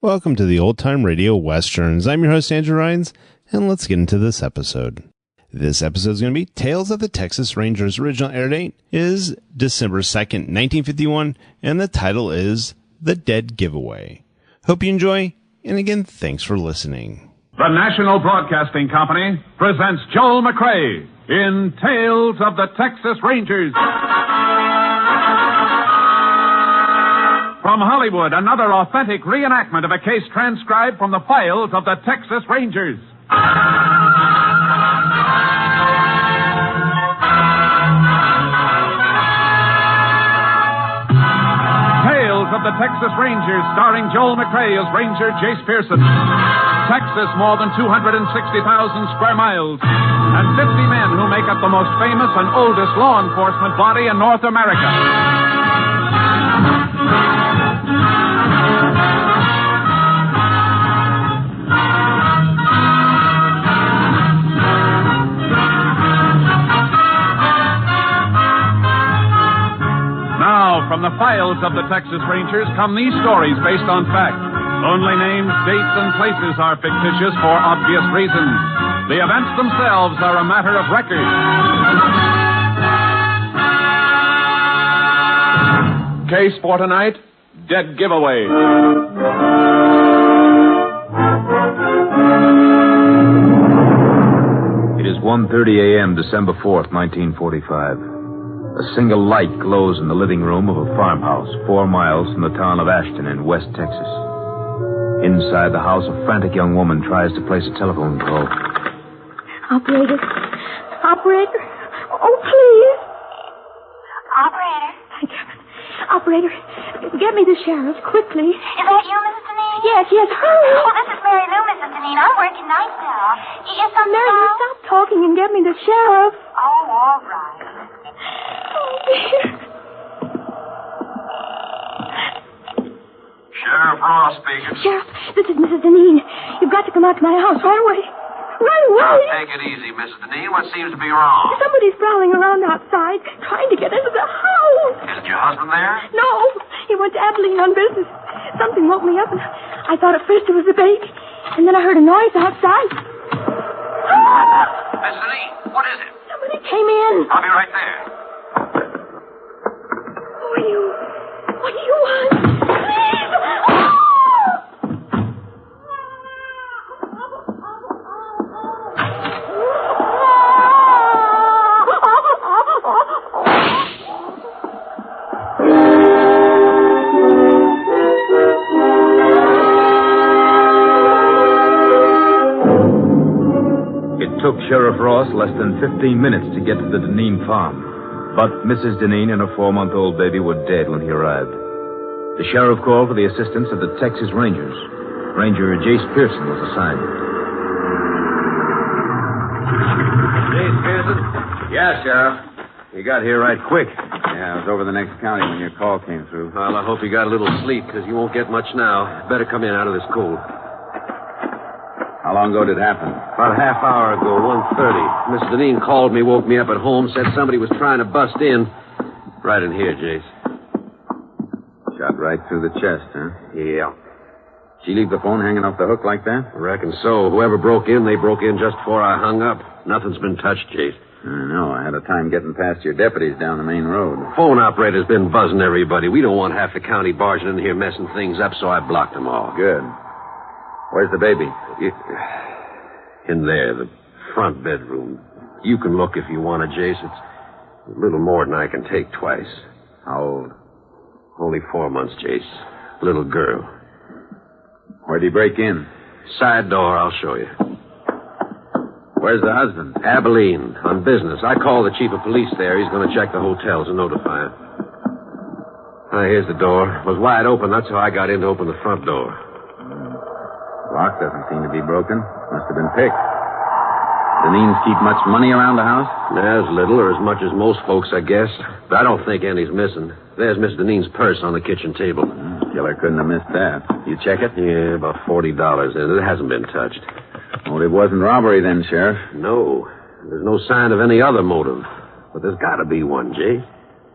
Welcome to the Old Time Radio Westerns. I'm your host, Andrew Rhynes, and let's get into this episode. This episode is going to be Tales of the Texas Rangers. Original air date is December 2nd, 1951, and the title is The Dead Giveaway. Hope you enjoy, and again, thanks for listening. The National Broadcasting Company presents Joel McCrea in Tales of the Texas Rangers. From Hollywood, another authentic reenactment of a case transcribed from the files of the Texas Rangers. Tales of the Texas Rangers, starring Joel McCrea as Ranger Jace Pearson. Texas, more than 260,000 square miles, and 50 men who make up the most famous and oldest law enforcement body in North America. Now, from the files of the Texas Rangers come these stories based on fact. Only names, dates, and places are fictitious for obvious reasons. The events themselves are a matter of record. Case for tonight, Dead Giveaway. It is 1:30 a.m., December 4th, 1945. A single light glows in the living room of a farmhouse 4 miles from the town of Ashton in West Texas. Inside the house, a frantic young woman tries to place a telephone call. Operator. Oh, please. Operator. Thank heaven. Operator, get me the sheriff, quickly. Is that you, Mrs. Deneen? Yes, hurry. Oh, this is Mary Lou, Mrs. Deneen. I'm working nights now. Is something Mary, wrong? stop talking and get me the sheriff. Oh, all right. Oh, dear. Sheriff Ross speaking. Sheriff, this is Mrs. Deneen. You've got to come out to my house right away. Right away. Now, take it easy, Mrs. Deneen. What seems to be wrong? Somebody's prowling around outside, trying to get into the house. Isn't your husband there? No, he went to Abilene on business. Something woke me up, and I thought at first it was the baby. And then I heard a noise outside. Mrs. Deneen, what is it? Somebody came in. I'll be right there. Who are you? What do you want? Please! It took Sheriff Ross less than 15 minutes to get to the Deneen farm. But Mrs. Deneen and her 4-month-old baby were dead when he arrived. The sheriff called for the assistance of the Texas Rangers. Ranger Jace Pearson was assigned. Jace Pearson? Yeah, Sheriff. You got here right quick. Yeah, I was over the next county when your call came through. Well, I hope you got a little sleep, because you won't get much now. Better come in out of this cold. How long ago did it happen? About a half hour ago, 1:30. Mrs. Deneen called me, woke me up at home, said somebody was trying to bust in. Right in here, Jace. Shot right through the chest, huh? Yeah. She leave the phone hanging off the hook like that? I reckon so. Whoever broke in, they broke in just before I hung up. Nothing's been touched, Jace. I know. I had a time getting past your deputies down the main road. Phone operator's been buzzing everybody. We don't want half the county barging in here messing things up, so I blocked them all. Good. Where's the baby? In there, the front bedroom. You can look if you want to, Jace. It's a little more than I can take twice. How old? Only 4 months, Jace. Little girl. Where'd he break in? Side door, I'll show you. Where's the husband? Abilene, on business. I called the chief of police there. He's going to check the hotels and notify him. Here's the door. It was wide open. That's how I got in to open the front door. Lock doesn't seem to be broken. Must have been picked. Deneens keep much money around the house? As little or as much as most folks, I guess. But I don't think any's missing. There's Miss Deneen's purse on the kitchen table. Killer couldn't have missed that. You check it? Yeah, about $40 in it. It hasn't been touched. Motive wasn't robbery then, Sheriff. No. There's no sign of any other motive. But there's got to be one, Jay.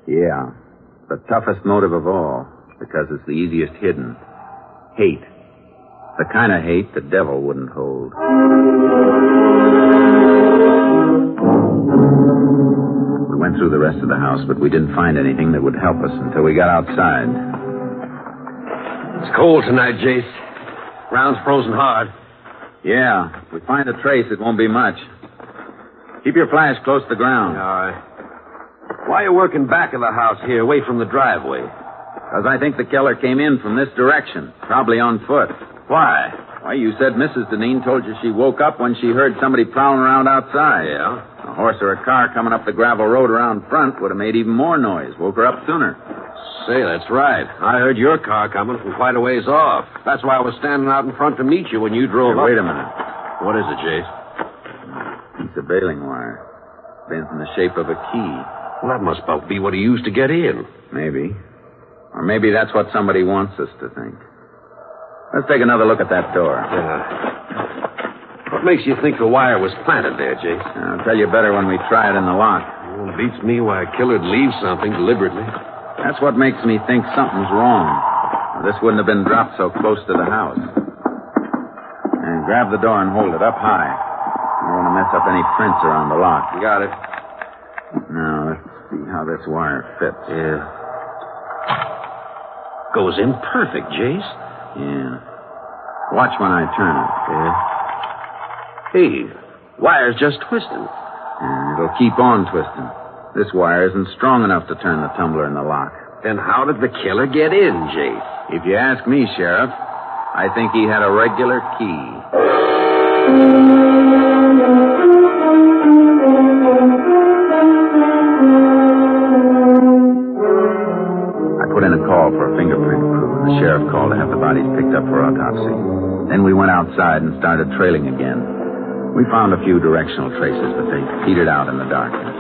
Yeah. The toughest motive of all, because it's the easiest hidden. Hate. The kind of hate the devil wouldn't hold. We went through the rest of the house, but we didn't find anything that would help us until we got outside. It's cold tonight, Jace. Ground's frozen hard. Yeah, if we find a trace, it won't be much. Keep your flash close to the ground. All right. Why are you working back of the house here, away from the driveway? Because I think the killer came in from this direction, probably on foot. Why? Why, you said Mrs. Deneen told you she woke up when she heard somebody prowling around outside. Yeah? A horse or a car coming up the gravel road around front would have made even more noise. Woke her up sooner. Say, that's right. I heard your car coming from quite a ways off. That's why I was standing out in front to meet you when you drove up. Wait a minute. What is it, Jace? Piece of baling wire. Bent in the shape of a key. Well, that must about be what he used to get in. Maybe. Or maybe that's what somebody wants us to think. Let's take another look at that door. Yeah. What makes you think the wire was planted there, Jace? I'll tell you better when we try it in the lock. Well, it beats me why a killer'd leave something deliberately. That's what makes me think something's wrong. This wouldn't have been dropped so close to the house. And grab the door and hold it up high. I don't want to mess up any prints around the lock. You got it. Now, let's see how this wire fits. Yeah. Goes in perfect, Jace. Yeah. Watch when I turn it. Yeah. Hey, wire's just twisting. And it'll keep on twisting. This wire isn't strong enough to turn the tumbler in the lock. Then how did the killer get in, Jace? If you ask me, Sheriff, I think he had a regular key. I put in a call for a fingerprint crew. The sheriff called to have the bodies picked up for autopsy. Then we went outside and started trailing again. We found a few directional traces, but they petered out in the darkness.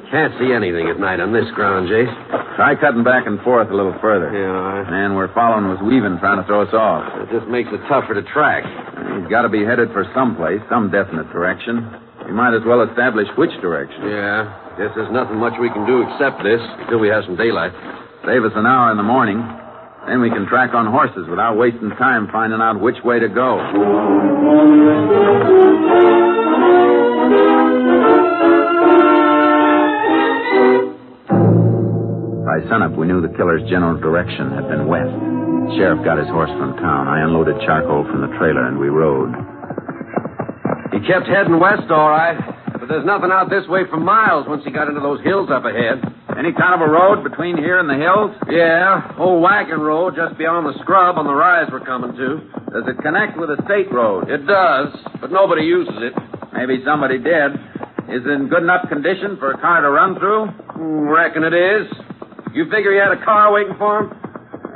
Can't see anything at night on this ground, Jace. Try cutting back and forth a little further. Yeah, all right. Man we're following was weaving, trying to throw us off. It just makes it tougher to track. He's got to be headed for someplace, some definite direction. We might as well establish which direction. Yeah. Guess there's nothing much we can do except this until we have some daylight. Save us an hour in the morning. Then we can track on horses without wasting time finding out which way to go. By sunup, we knew the killer's general direction had been west. The sheriff got his horse from town. I unloaded charcoal from the trailer, and we rode. He kept heading west, all right. But there's nothing out this way for miles once he got into those hills up ahead. Any kind of a road between here and the hills? Yeah, old wagon road just beyond the scrub on the rise we're coming to. Does it connect with a state road? It does, but nobody uses it. Maybe somebody did. Is it in good enough condition for a car to run through? Reckon it is. You figure he had a car waiting for him?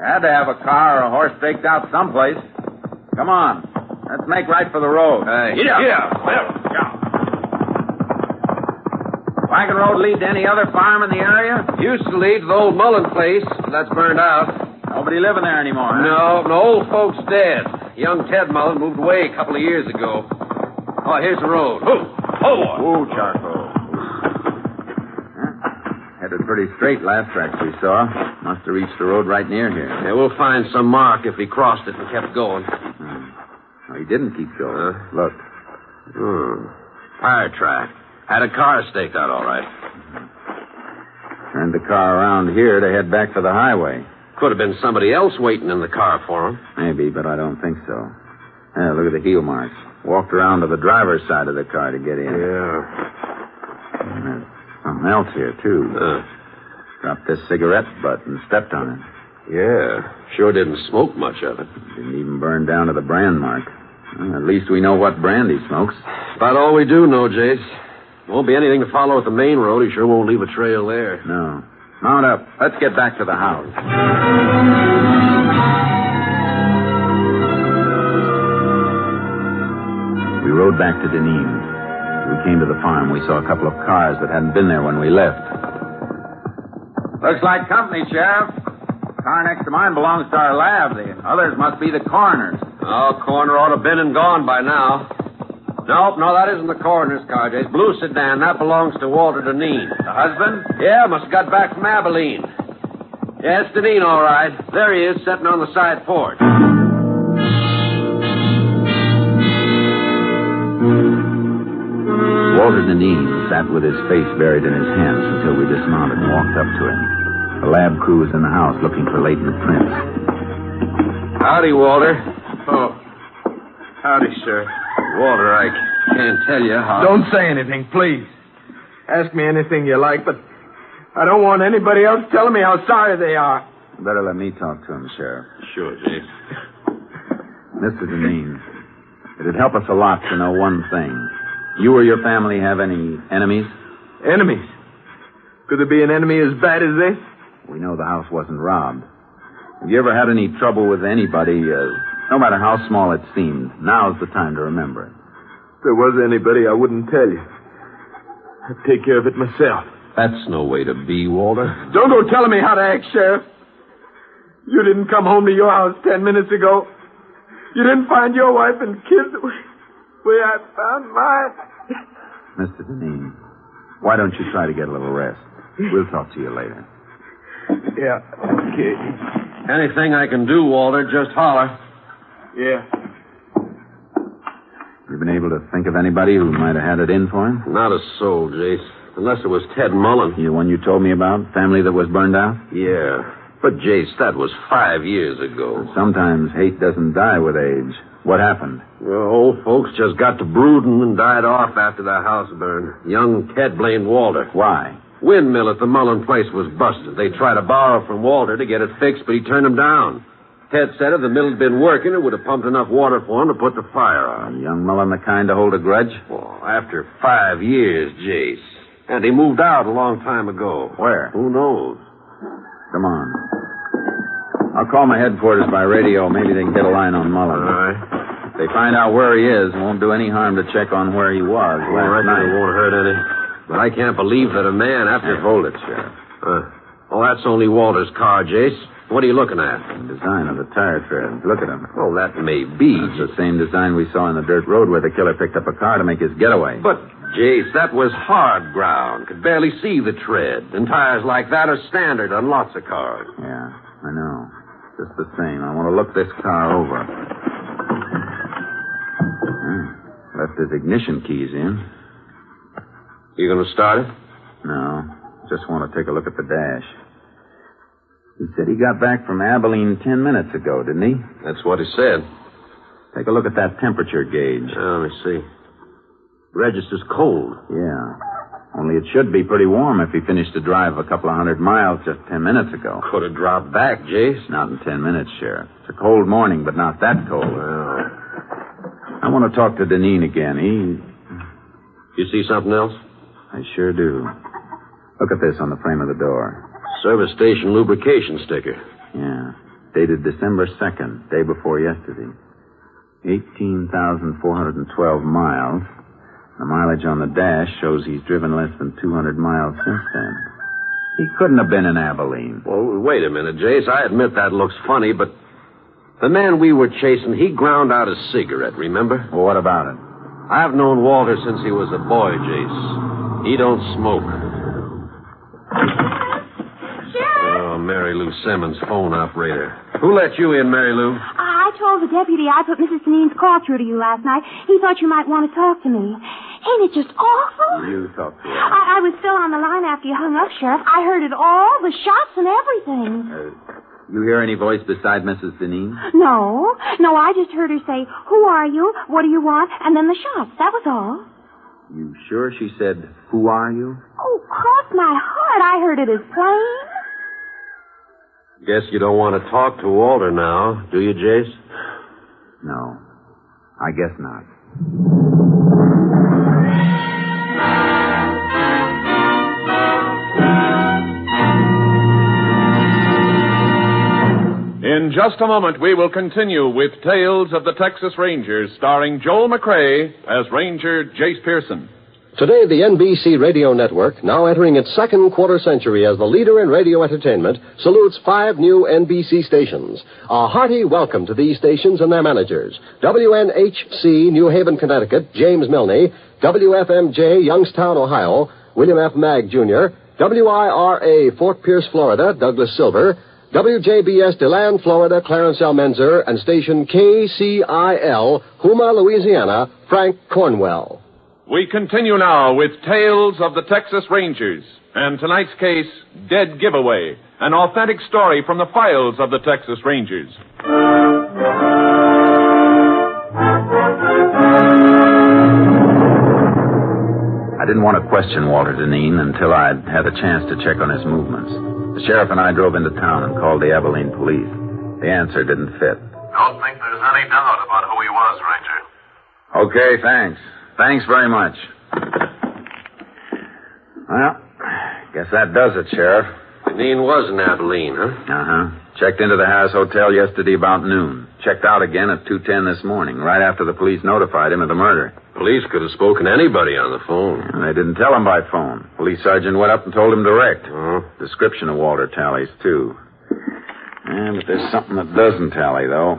Had to have a car or a horse staked out someplace. Come on. Let's make right for the road. Yeah. Wagon road lead to any other farm in the area? Used to lead to the old Mullen place, but that's burned out. Nobody living there anymore, huh? No, the old folks dead. Young Ted Mullen moved away a couple of years ago. Oh, here's the road. Ooh, charcoal. Headed pretty straight last tracks we saw. Must have reached the road right near here. Yeah, we'll find some mark if he crossed it and kept going. No, he didn't keep going. Look. Fire track. Had a car staked out all right. Turned the car around here to head back to the highway. Could have been somebody else waiting in the car for him. Maybe, but I don't think so. Yeah, look at the heel marks. Walked around to the driver's side of the car to get in. Yeah. And there's something else here, too. Dropped this cigarette butt and stepped on it. Yeah. Sure didn't smoke much of it. Didn't even burn down to the brand mark. Well, at least we know what brand he smokes. About all we do know, Jace. Won't be anything to follow at the main road. He sure won't leave a trail there. No. Mount up. Let's get back to the house. We rode back to Deneen's. As we came to the farm, we saw a couple of cars that hadn't been there when we left. Looks like company, Sheriff. The car next to mine belongs to our lab. The others must be the coroner's. Oh, coroner ought to have been and gone by now. Nope, no, that isn't the coroner's car, Jace. Blue sedan, that belongs to Walter Deneen. The husband? Yeah, must have got back from Abilene. Yeah, it's Deneen, all right. There he is, sitting on the side porch. sat with his face buried in his hands until we dismounted and walked up to him. The lab crew was in the house looking for Leighton Prince. Howdy, Walter. Oh, howdy, sir. Walter, I can't tell you how... Don't say anything, please. Ask me anything you like, but I don't want anybody else telling me how sorry they are. Better let me talk to him, Sheriff. Sure, Jay. Mr. Deneen, it'd help us a lot to know one thing. You or your family have any enemies? Enemies? Could there be an enemy as bad as this? We know the house wasn't robbed. Have you ever had any trouble with anybody, no matter how small it seemed? Now's the time to remember it. If there was anybody, I wouldn't tell you. I'd take care of it myself. That's no way to be, Walter. Don't go telling me how to act, Sheriff. You didn't come home to your house 10 minutes ago. You didn't find your wife and kids the way I found mine. Mr. Deneen, why don't you try to get a little rest? We'll talk to you later. Yeah, okay. Anything I can do, Walter, just holler. Yeah. You been able to think of anybody who might have had it in for him? Not a soul, Jace. Unless it was Ted Mullen. The one you told me about? Family that was burned out? Yeah. But, Jace, that was 5 years ago. Sometimes hate doesn't die with age. What happened? Well, old folks just got to brooding and died off after the house burned. Young Ted blamed Walter. Why? Windmill at the Mullen place was busted. They tried to borrow from Walter to get it fixed, but he turned them down. Ted said if the mill had been working, it would have pumped enough water for him to put the fire on. Young Mullen the kind to hold a grudge? Well, after 5 years, Jace. And he moved out a long time ago. Where? Who knows? Come on. I'll call my headquarters by radio. Maybe they can get a line on Mullen. All right. If they find out where he is, it won't do any harm to check on where he was last night. It won't hurt any. But I can't believe that a man after... Hey, hold it, Sheriff. Well, that's only Walter's car, Jace. What are you looking at? The design of the tire treads. Look at them. Oh, that may be. It's the same design we saw in the dirt road where the killer picked up a car to make his getaway. But, Jace, that was hard ground. Could barely see the tread. And tires like that are standard on lots of cars. Yeah, I know. Just the same. I want to look this car over. Left his ignition keys in. You going to start it? No. Just want to take a look at the dash. He said he got back from Abilene 10 minutes ago, didn't he? That's what he said. Take a look at that temperature gauge. Let me see. Register's cold. Yeah. Only it should be pretty warm if he finished the drive a couple of 100 miles just 10 minutes ago. Could have dropped back, Jace. Not in 10 minutes, Sheriff. It's a cold morning, but not that cold. Well, I want to talk to Deneen again. You see something else? I sure do. Look at this on the frame of the door. Service station lubrication sticker. Yeah. Dated December 2nd, day before yesterday. 18,412 miles. The mileage on the dash shows he's driven less than 200 miles since then. He couldn't have been in Abilene. Well, wait a minute, Jace. I admit that looks funny, but the man we were chasing, he ground out a cigarette, remember? Well, what about it? I've known Walter since he was a boy, Jace. He don't smoke. Oh, Mary Lou Simmons, phone operator. Who let you in, Mary Lou? I told the deputy I put Mrs. Deneen's call through to you last night. He thought you might want to talk to me. Ain't it just awful? You talk to her. I was still on the line after you hung up, Sheriff. I heard it all, the shots and everything. You hear any voice beside Mrs. Deneen? No, I just heard her say, "Who are you? What do you want?" And then the shots. That was all. You sure she said, "Who are you"? Oh, cross my heart. I heard it as plain. Guess you don't want to talk to Walter now, do you, Jace? No, I guess not. In just a moment, we will continue with Tales of the Texas Rangers, starring Joel McCrea as Ranger Jace Pearson. Today, the NBC Radio Network, now entering its second quarter century as the leader in radio entertainment, salutes 5 new NBC stations. A hearty welcome to these stations and their managers. WNHC, New Haven, Connecticut, James Milne. WFMJ, Youngstown, Ohio, William F. Magg, Jr. WIRA, Fort Pierce, Florida, Douglas Silver. WJBS, DeLand, Florida, Clarence L. Menzer, and station KCIL, Houma, Louisiana, Frank Cornwell. We continue now with Tales of the Texas Rangers, and tonight's case, Dead Giveaway, an authentic story from the files of the Texas Rangers. I didn't want to question Walter Deneen until I'd had a chance to check on his movements. The sheriff and I drove into town and called the Abilene police. The answer didn't fit. Don't think there's any doubt about who he was, Ranger. Okay, thanks. Thanks very much. Well, guess that does it, Sheriff. Deneen was in Abilene, huh? Uh-huh. Checked into the Harris Hotel yesterday about noon. Checked out again at 2:10 this morning, right after the police notified him of the murder. Police could have spoken to anybody on the phone. And they didn't tell him by phone. Police sergeant went up and told him direct. Uh-huh. Description of Walter tallies, too. Yeah, but there's something that doesn't tally, though.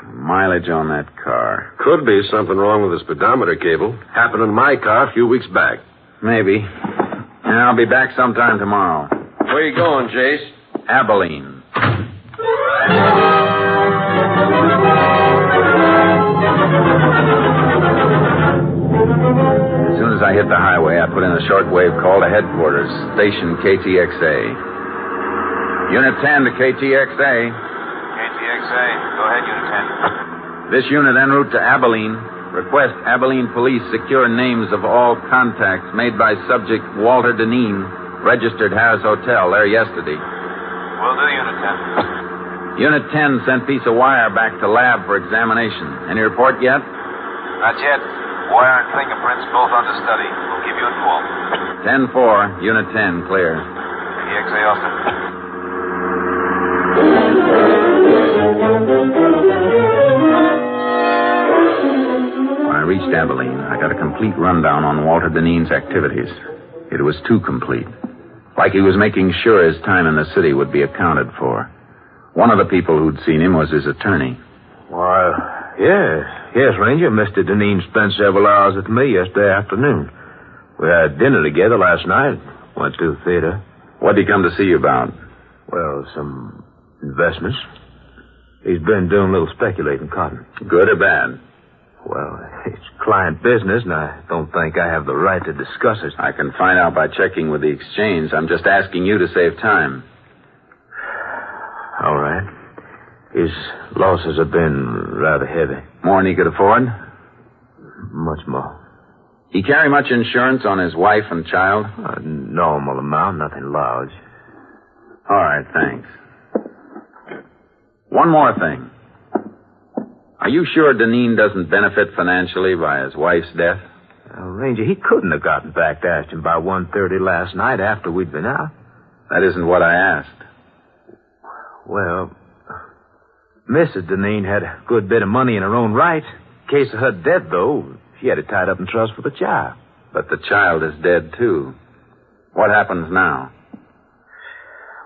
Mileage on that car. Could be something wrong with the speedometer cable. Happened in my car a few weeks back. Maybe. And I'll be back sometime tomorrow. Where you going, Jace? Abilene. As soon as I hit the highway, I put in a shortwave call to headquarters, station KTXA. Unit 10 to KTXA. KTXA. Go ahead, Unit 10. This unit en route to Abilene. Request Abilene police secure names of all contacts made by subject Walter Deneen, registered Harris Hotel there yesterday. Will do, Unit 10. Unit 10 sent piece of wire back to lab for examination. Any report yet? Not yet. Wire and fingerprints both under study. We'll keep you informed. 10-4, Unit 10, clear. KTXA, Austin. When I reached Abilene, I got a complete rundown on Walter Deneen's activities. It was too complete. Like he was making sure his time in the city would be accounted for. One of the people who'd seen him was his attorney. Why, yes, Ranger. Mr. Deneen spent several hours with me yesterday afternoon. We had dinner together last night. Went to the theater. What'd he come to see you about? Well, some investments. He's been doing a little speculating cotton. Good or bad? Well, it's client business, and I don't think I have the right to discuss it. I can find out by checking with the exchange. I'm just asking you to save time. All right. His losses have been rather heavy. More than he could afford? Much more. He carry much insurance on his wife and child? A normal amount, nothing large. All right, thanks. One more thing. Are you sure Deneen doesn't benefit financially by his wife's death? Ranger, he couldn't have gotten back to Ashton by 1:30 last night after we'd been out. That isn't what I asked. Well, Mrs. Deneen had a good bit of money in her own right. In case of her death, though, she had it tied up in trust for the child. But the child is dead, too. What happens now?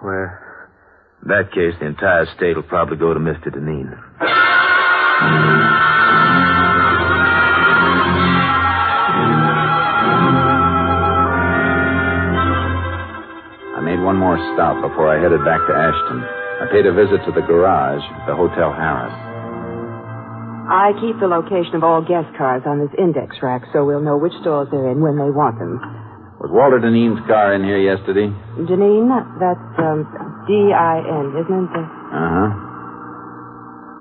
Well, in that case, the entire estate will probably go to Mr. Deneen. I made one more stop before I headed back to Ashton. I paid a visit to the garage, the Hotel Harris. I keep the location of all guest cars on this index rack so we'll know which stores they're in when they want them. Was Walter Deneen's car in here yesterday? Deneen? That's D-I-N, isn't it? Uh-huh.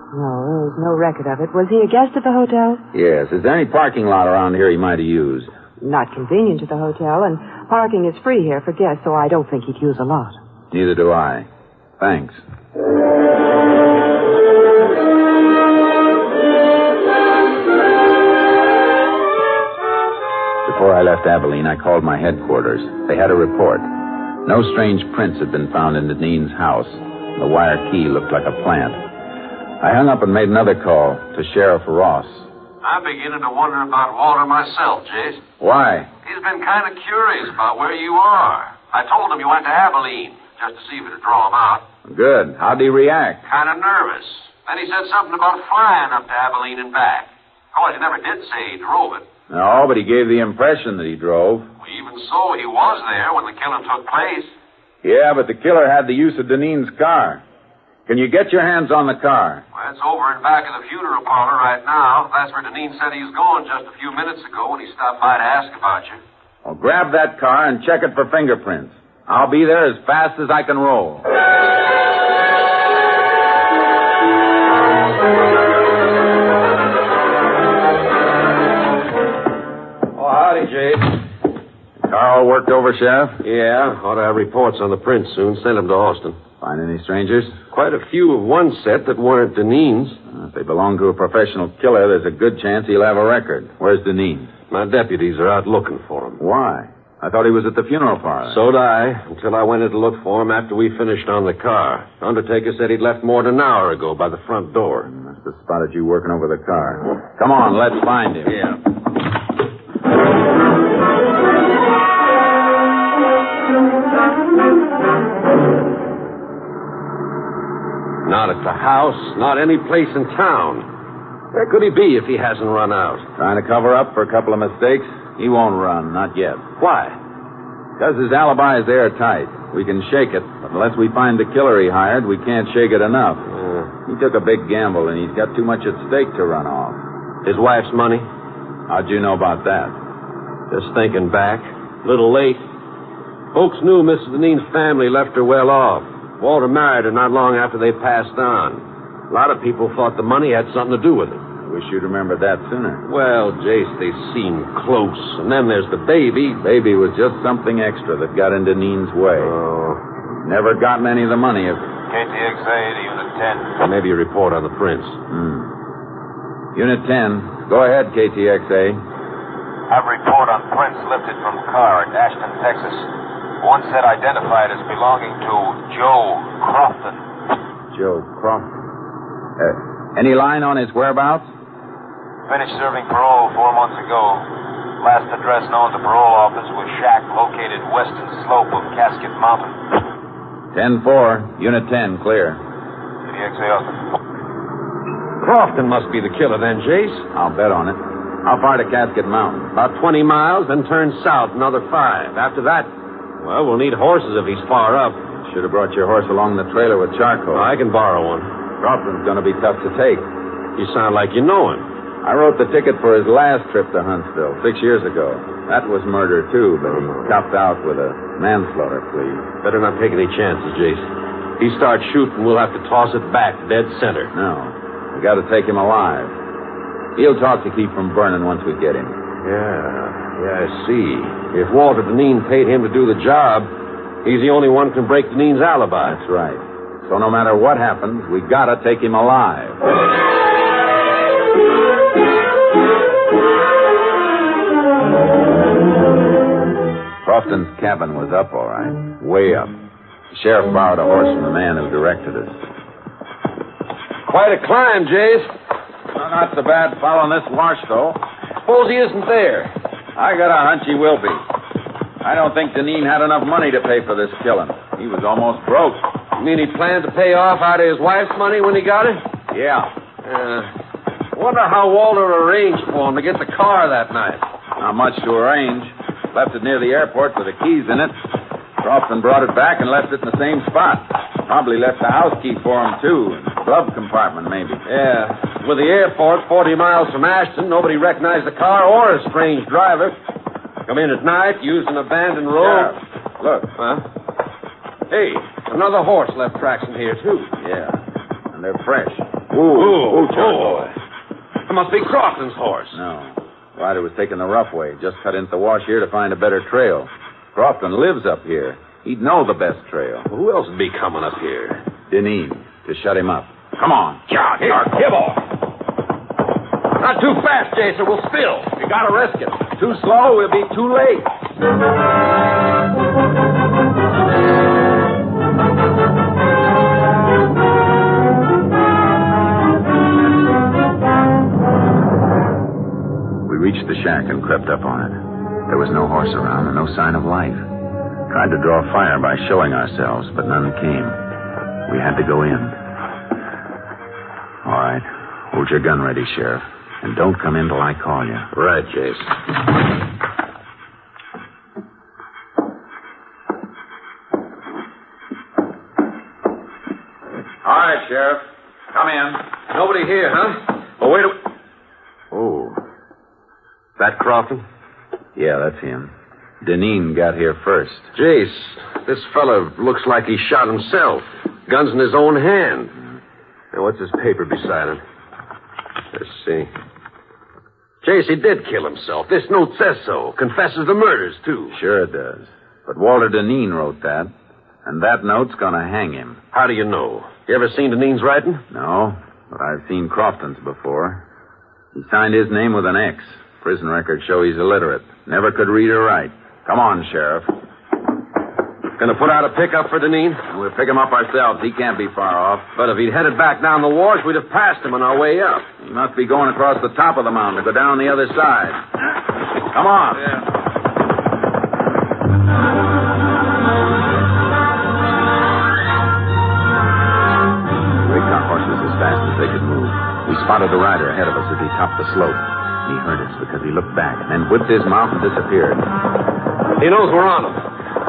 No, there's no record of it. Was he a guest at the hotel? Yes. Is there any parking lot around here he might have used? Not convenient to the hotel, and parking is free here for guests, so I don't think he'd use a lot. Neither do I. Thanks. Before I left Abilene, I called my headquarters. They had a report. No strange prints had been found in Deneen's house. The wire key looked like a plant. I hung up and made another call to Sheriff Ross. I'm beginning to wonder about Walter myself, Jace. Why? He's been kind of curious about where you are. I told him you went to Abilene, just to see if it'd draw him out. Good. How'd he react? Kind of nervous. Then he said something about flying up to Abilene and back. Of course, he never did say he drove it. No, but he gave the impression that he drove. Well, even so, he was there when the killing took place. Yeah, but the killer had the use of Deneen's car. Can you get your hands on the car? Well, it's over in back of the funeral parlor right now. That's where Deneen said he was going just a few minutes ago when he stopped by to ask about you. Well, grab that car and check it for fingerprints. I'll be there as fast as I can roll. Oh, howdy, Jade. Car all worked over, Sheriff? Yeah, ought to have reports on the prints soon. Send them to Austin. Find any strangers? Quite a few of one set that weren't Deneen's. If they belong to a professional killer, there's a good chance he'll have a record. Where's Deneen? My deputies are out looking for him. Why? I thought he was at the funeral parlor. So'd I, until I went in to look for him after we finished on the car. The undertaker said he'd left more than an hour ago by the front door. Must have spotted you working over the car. Come on, let's find him. Yeah. Not at the house, not any place in town. Where could he be if he hasn't run out? Trying to cover up for a couple of mistakes? He won't run, not yet. Why? Because his alibi is airtight. We can shake it, but unless we find the killer he hired, we can't shake it enough. He took a big gamble, and he's got too much at stake to run off. His wife's money? How'd you know about that? Just thinking back. A little late. Folks knew Mrs. Deneen's family left her well off. Walter married her not long after they passed on. A lot of people thought the money had something to do with it. I wish you'd remembered that sooner. Well, Jace, they seemed close. And then there's the baby. Baby was just something extra that got in Deneen's way. Oh. Never gotten any of the money if... KTXA to Unit 10. Maybe a report on the prints. Unit 10. Go ahead, KTXA. Have a report on prints lifted from car at Ashton, Texas. One set identified as belonging to Joe Crofton. Joe Crofton. Any line on his whereabouts? Finished serving parole 4 months ago. Last address known to parole office was shack located western slope of Casket Mountain. 10-4. Unit 10, clear. KTXA Austin. Crofton must be the killer then, Jace. I'll bet on it. How far to Casket Mountain? About 20 miles, then turn south another 5. After that, well, we'll need horses if he's far up. Should have brought your horse along the trailer with charcoal. I can borrow one. Crofton's going to be tough to take. You sound like you know him. I wrote the ticket for his last trip to Huntsville 6 years ago. That was murder, too, but he copped out with a manslaughter plea. Better not take any chances, Jace. If he starts shooting, we'll have to toss it back dead center. No. We got to take him alive. He'll talk to keep from burning once we get him. Yeah, I see. If Walter Deneen paid him to do the job, he's the only one who can break Deneen's alibi. That's right. So no matter what happens, we got to take him alive. Crofton's cabin was up, all right. Way up. The sheriff borrowed a horse from the man who directed us. Quite a climb, Jace. Well, not so bad following this wash, though. Suppose he isn't there. I got a hunch he will be. I don't think Deneen had enough money to pay for this killing. He was almost broke. You mean he planned to pay off out of his wife's money when he got it? Yeah. Wonder how Walter arranged for him to get the car that night. Not much to arrange. Left it near the airport with the keys in it. Crofton brought it back and left it in the same spot. Probably left the house key for him, too. In the glove compartment, maybe. Yeah. With the airport 40 miles from Ashton, nobody recognized the car or a strange driver. Come in at night, used an abandoned road. Yeah. Look. Huh? Hey, another horse left tracks in here, too. Yeah. And they're fresh. Ooh, boy. It must be Crofton's horse. No. Ryder was taking the rough way. Just cut into the wash here to find a better trail. Crofton lives up here. He'd know the best trail. Well, who else would be coming up here? Deneen, to shut him up. Come on. Here, off. Not too fast, Jason. We'll spill. You gotta risk it. Too slow, we'll be too late. We reached the shack and crept up on it. There was no horse around and no sign of life. Tried to draw fire by showing ourselves, but none came. We had to go in. All right. Hold your gun ready, Sheriff. And don't come in till I call you. Right, Jace. All right, Sheriff. Come in. Nobody here, huh? Oh, wait a... Oh. That Crofton? Yeah, that's him. Deneen got here first. Jace, this fella looks like he shot himself. Gun's in his own hand. Now, what's his paper beside him? Let's see. Jace, he did kill himself. This note says so. Confesses the murders, too. Sure it does. But Walter Deneen wrote that, and that note's gonna hang him. How do you know? You ever seen Deneen's writing? No, but I've seen Crofton's before. He signed his name with an X. Prison records show he's illiterate. Never could read or write. Come on, Sheriff. Gonna put out a pickup for Deneen? We'll pick him up ourselves. He can't be far off. But if he'd headed back down the wharf, we'd have passed him on our way up. He must be going across the top of the mountain to go down the other side. Come on. Yeah. We got horses as fast as they could move. We spotted the rider ahead of us as he topped the slope. He heard us because he looked back and then whipped his mouth and disappeared. He knows we're on him.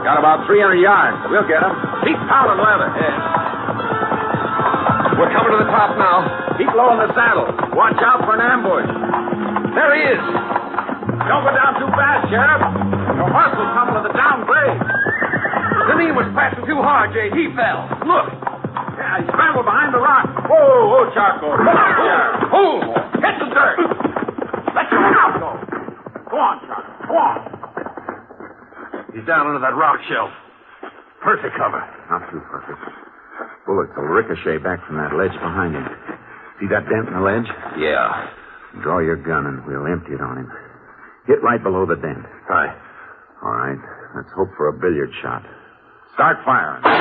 Got about 300 yards. We'll get him. Keep pounding leather. We're coming to the top now. Keep low in the saddle. Watch out for an ambush. There he is. Don't go down too fast, Sheriff. Your horse will tumble to the downgrade. Deneen was passing too hard, Jay. He fell. Look. Yeah, he scrambled behind the rock. Whoa, Charcoal. Come on, Sheriff. Oh, hit the dirt. Let your mouth go. Go on, Charcoal. Go on. He's down under that rock shelf. Perfect cover. Not too perfect. Bullets will ricochet back from that ledge behind him. See that dent in the ledge? Yeah. Draw your gun and we'll empty it on him. Hit right below the dent. Right. All right. Let's hope for a billiard shot. Start firing. I'm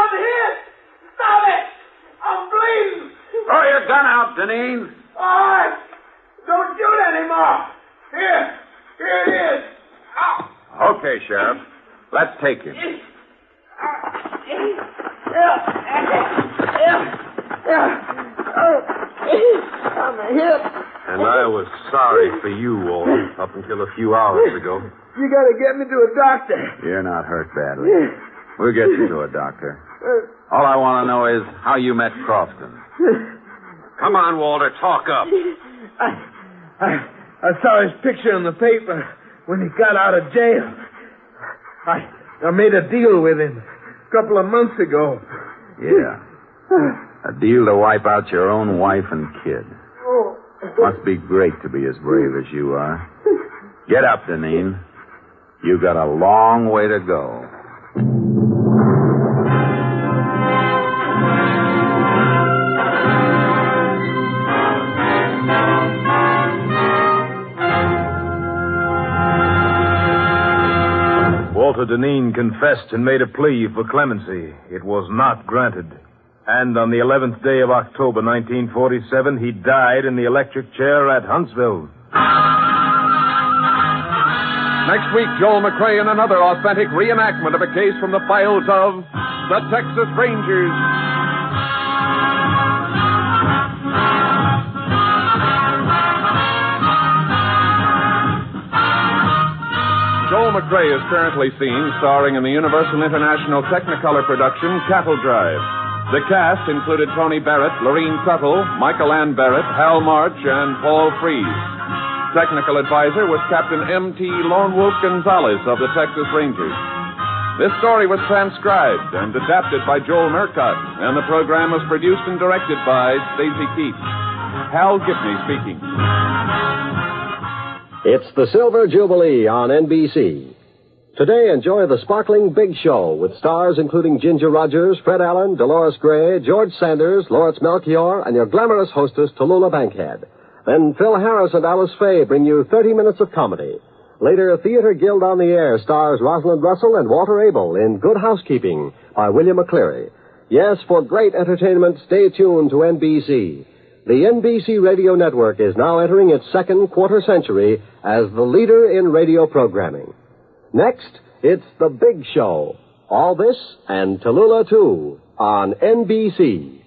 hit! Stop it! I'm bleeding! Throw your gun out, Deneen. All right. Don't shoot anymore. Here it is. Ow. Okay, Sheriff. Let's take him. I'm hit. And I was sorry for you, Walter, up until a few hours ago. You gotta get me to a doctor. You're not hurt badly. We'll get you to a doctor. All I want to know is how you met Crofton. Come on, Walter, talk up. I saw his picture in the paper when he got out of jail. I made a deal with him a couple of months ago. Yeah. A deal to wipe out your own wife and kid. Must be great to be as brave as you are. Get up, Deneen. You got a long way to go. Walter Deneen confessed and made a plea for clemency. It was not granted. And on the 11th day of October, 1947, he died in the electric chair at Huntsville. Next week, Joel McCrea in another authentic reenactment of a case from the files of the Texas Rangers. Joel McCrea is currently seen starring in the Universal International Technicolor production Cattle Drive. The cast included Tony Barrett, Lorene Tuttle, Michael Ann Barrett, Hal March, and Paul Frees. Technical advisor was Captain M.T. Lone Wolf Gonzalez of the Texas Rangers. This story was transcribed and adapted by Joel Murcott, and the program was produced and directed by Stacy Keach. Hal Gibney speaking. It's the Silver Jubilee on NBC. Today, enjoy the sparkling Big Show with stars including Ginger Rogers, Fred Allen, Dolores Gray, George Sanders, Lawrence Melchior, and your glamorous hostess, Tallulah Bankhead. Then Phil Harris and Alice Faye bring you 30 minutes of comedy. Later, Theater Guild on the Air stars Rosalind Russell and Walter Abel in Good Housekeeping by William McCleary. Yes, for great entertainment, stay tuned to NBC. The NBC Radio Network is now entering its second quarter century as the leader in radio programming. Next, it's The Big Show. All this and Tallulah, too, on NBC.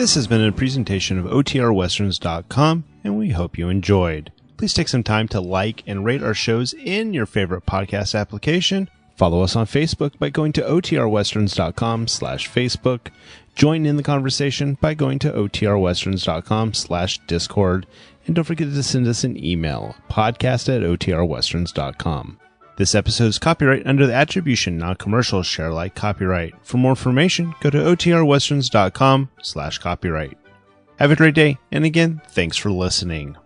This has been a presentation of OTRWesterns.com, and we hope you enjoyed. Please take some time to like and rate our shows in your favorite podcast application. Follow us on Facebook by going to OTRWesterns.com/Facebook. Join in the conversation by going to OTRWesterns.com/Discord. And don't forget to send us an email, podcast@OTRWesterns.com. This episode is copyright under the Attribution Non-Commercial Share Alike copyright. For more information, go to OTRWesterns.com/copyright. Have a great day, and again, thanks for listening.